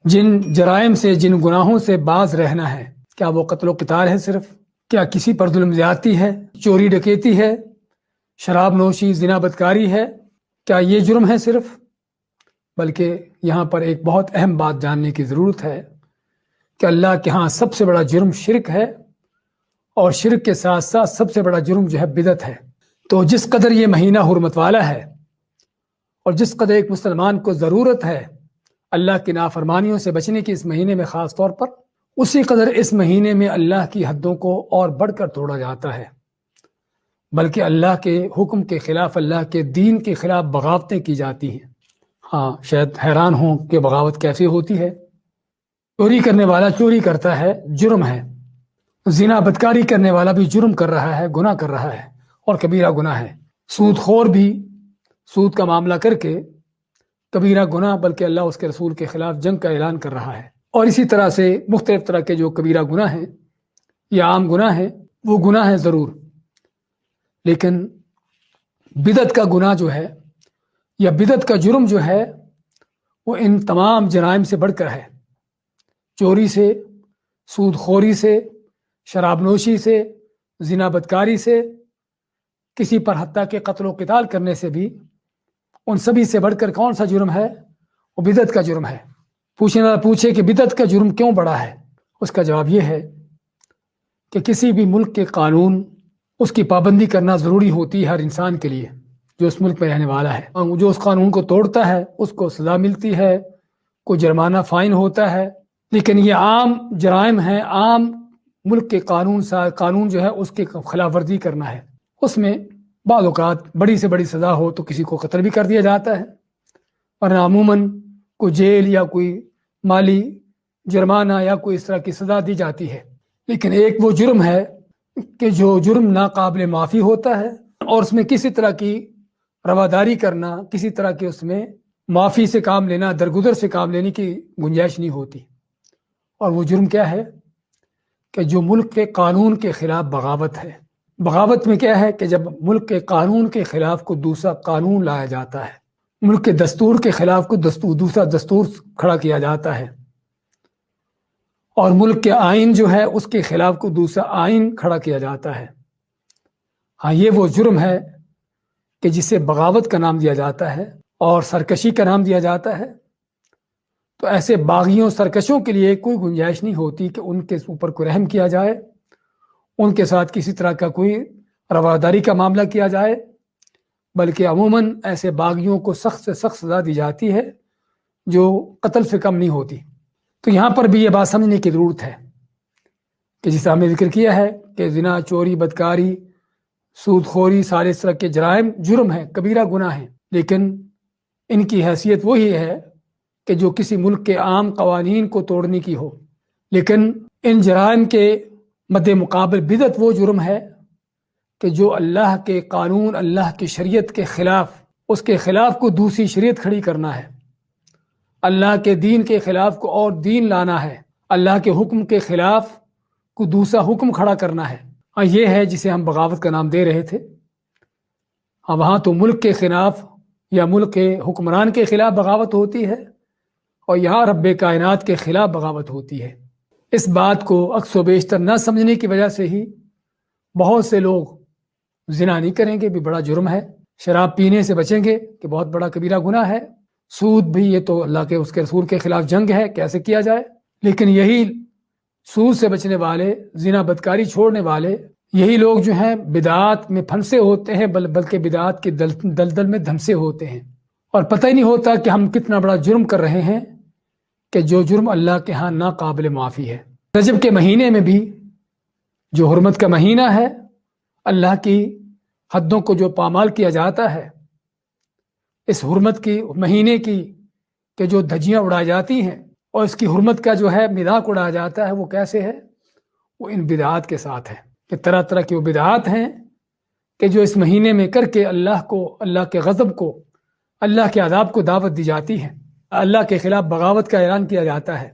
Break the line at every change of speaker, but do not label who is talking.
جن جرائم سے، جن گناہوں سے باز رہنا ہے، کیا وہ قتل و قتال ہے صرف؟ کیا کسی پر ظلم زیادتی ہے؟ چوری ڈکیتی ہے؟ شراب نوشی، زنا بدکاری ہے؟ کیا یہ جرم ہے صرف؟ بلکہ یہاں پر ایک بہت اہم بات جاننے کی ضرورت ہے کہ اللہ کے ہاں سب سے بڑا جرم شرک ہے، اور شرک کے ساتھ ساتھ سب سے بڑا جرم جو ہے بدعت ہے۔ تو جس قدر یہ مہینہ حرمت والا ہے، اور جس قدر ایک مسلمان کو ضرورت ہے اللہ کی نافرمانیوں سے بچنے کی اس مہینے میں خاص طور پر، اسی قدر اس مہینے میں اللہ کی حدوں کو اور بڑھ کر توڑا جاتا ہے، بلکہ اللہ کے حکم کے خلاف، اللہ کے دین کے خلاف بغاوتیں کی جاتی ہیں۔ ہاں، شاید حیران ہوں کہ بغاوت کیسے ہوتی ہے۔ چوری کرنے والا چوری کرتا ہے، جرم ہے۔ زنا بدکاری کرنے والا بھی جرم کر رہا ہے، گناہ کر رہا ہے، اور کبیرہ گناہ ہے۔ سود خور بھی سود کا معاملہ کر کے کبیرہ گناہ، بلکہ اللہ اس کے رسول کے خلاف جنگ کا اعلان کر رہا ہے۔ اور اسی طرح سے مختلف طرح کے جو کبیرہ گناہ ہیں یا عام گناہ ہیں، وہ گناہ ہیں ضرور، لیکن بدعت کا گناہ جو ہے یا بدعت کا جرم جو ہے وہ ان تمام جرائم سے بڑھ کر ہے۔ چوری سے، سود خوری سے، شراب نوشی سے، زنا بدکاری سے، کسی پر حتیٰ کہ قتل و قتال کرنے سے بھی، ان سبھی سے بڑھ کر کون سا جرم ہے؟ وہ بدعت کا جرم ہے۔ پوچھے کہ بدعت کا جرم کیوں بڑا ہے؟ اس کا جواب یہ ہے کہ کسی بھی ملک کے قانون، اس کی پابندی کرنا ضروری ہوتی ہے ہر انسان کے لیے جو اس ملک میں رہنے والا ہے، اور جو اس قانون کو توڑتا ہے اس کو سزا ملتی ہے، کوئی جرمانہ فائن ہوتا ہے۔ لیکن یہ عام جرائم ہیں، عام ملک کے قانون جو ہے اس کی خلاف ورزی کرنا ہے، اس میں بعض اوقات بڑی سے بڑی سزا ہو تو کسی کو قتل بھی کر دیا جاتا ہے، ورنہ عموماً کوئی جیل یا کوئی مالی جرمانہ یا کوئی اس طرح کی سزا دی جاتی ہے۔ لیکن ایک وہ جرم ہے کہ جو جرم ناقابل معافی ہوتا ہے، اور اس میں کسی طرح کی رواداری کرنا، کسی طرح کی اس میں معافی سے کام لینا، درگزر سے کام لینے کی گنجائش نہیں ہوتی۔ اور وہ جرم کیا ہے؟ کہ جو ملک کے قانون کے خلاف بغاوت ہے۔ بغاوت میں کیا ہے کہ جب ملک کے قانون کے خلاف کو دوسرا قانون لایا جاتا ہے، ملک کے دستور کے خلاف کو دوسرا دستور کھڑا کیا جاتا ہے، اور ملک کے آئین جو ہے اس کے خلاف کو دوسرا آئین کھڑا کیا جاتا ہے۔ ہاں، یہ وہ جرم ہے کہ جسے بغاوت کا نام دیا جاتا ہے اور سرکشی کا نام دیا جاتا ہے۔ تو ایسے باغیوں، سرکشوں کے لیے کوئی گنجائش نہیں ہوتی کہ ان کے اوپر کوئی رحم کیا جائے، ان کے ساتھ کسی طرح کا کوئی رواداری کا معاملہ کیا جائے، بلکہ عموماً ایسے باغیوں کو سخت سے سخت سزا دی جاتی ہے جو قتل سے کم نہیں ہوتی۔ تو یہاں پر بھی یہ بات سمجھنے کی ضرورت ہے کہ جسے ہم نے ذکر کیا ہے کہ زنا، چوری، بدکاری، سود خوری، سارے اس طرح کے جرائم جرم ہیں، کبیرہ گناہ ہیں، لیکن ان کی حیثیت وہی ہے کہ جو کسی ملک کے عام قوانین کو توڑنے کی ہو۔ لیکن ان جرائم کے مد مقابل بدعت وہ جرم ہے کہ جو اللہ کے قانون، اللہ کی شریعت کے خلاف، اس کے خلاف کو دوسری شریعت کھڑی کرنا ہے، اللہ کے دین کے خلاف کو اور دین لانا ہے، اللہ کے حکم کے خلاف کو دوسرا حکم کھڑا کرنا ہے۔ ہاں، یہ ہے جسے ہم بغاوت کا نام دے رہے تھے۔ ہاں، وہاں تو ملک کے خلاف یا ملک کے حکمران کے خلاف بغاوت ہوتی ہے، اور یہاں رب کائنات کے خلاف بغاوت ہوتی ہے۔ اس بات کو اکثر و بیشتر نہ سمجھنے کی وجہ سے ہی بہت سے لوگ زنا نہیں کریں گے بھی بڑا جرم ہے، شراب پینے سے بچیں گے کہ بہت بڑا کبیرہ گناہ ہے، سود بھی یہ تو اللہ کے اس کے رسول کے خلاف جنگ ہے، کیسے کیا جائے۔ لیکن یہی سود سے بچنے والے، زنا بدکاری چھوڑنے والے، یہی لوگ جو ہیں بدعات میں پھنسے ہوتے ہیں، بلکہ بدعات کے دلدل میں دھنسے ہوتے ہیں، اور پتہ ہی نہیں ہوتا کہ ہم کتنا بڑا جرم کر رہے ہیں، کہ جو جرم اللہ کے ہاں ناقابل معافی ہے۔ رجب کے مہینے میں بھی جو حرمت کا مہینہ ہے، اللہ کی حدوں کو جو پامال کیا جاتا ہے، اس حرمت کی مہینے کی کہ جو دھجیاں اڑائی جاتی ہیں اور اس کی حرمت کا جو ہے مذاق اڑایا جاتا ہے، وہ کیسے ہے؟ وہ ان بدعات کے ساتھ ہے، کہ طرح طرح کی وہ بدعات ہیں کہ جو اس مہینے میں کر کے اللہ کو، اللہ کے غضب کو، اللہ کے عذاب کو دعوت دی جاتی ہے، اللہ کے خلاف بغاوت کا اعلان کیا جاتا ہے۔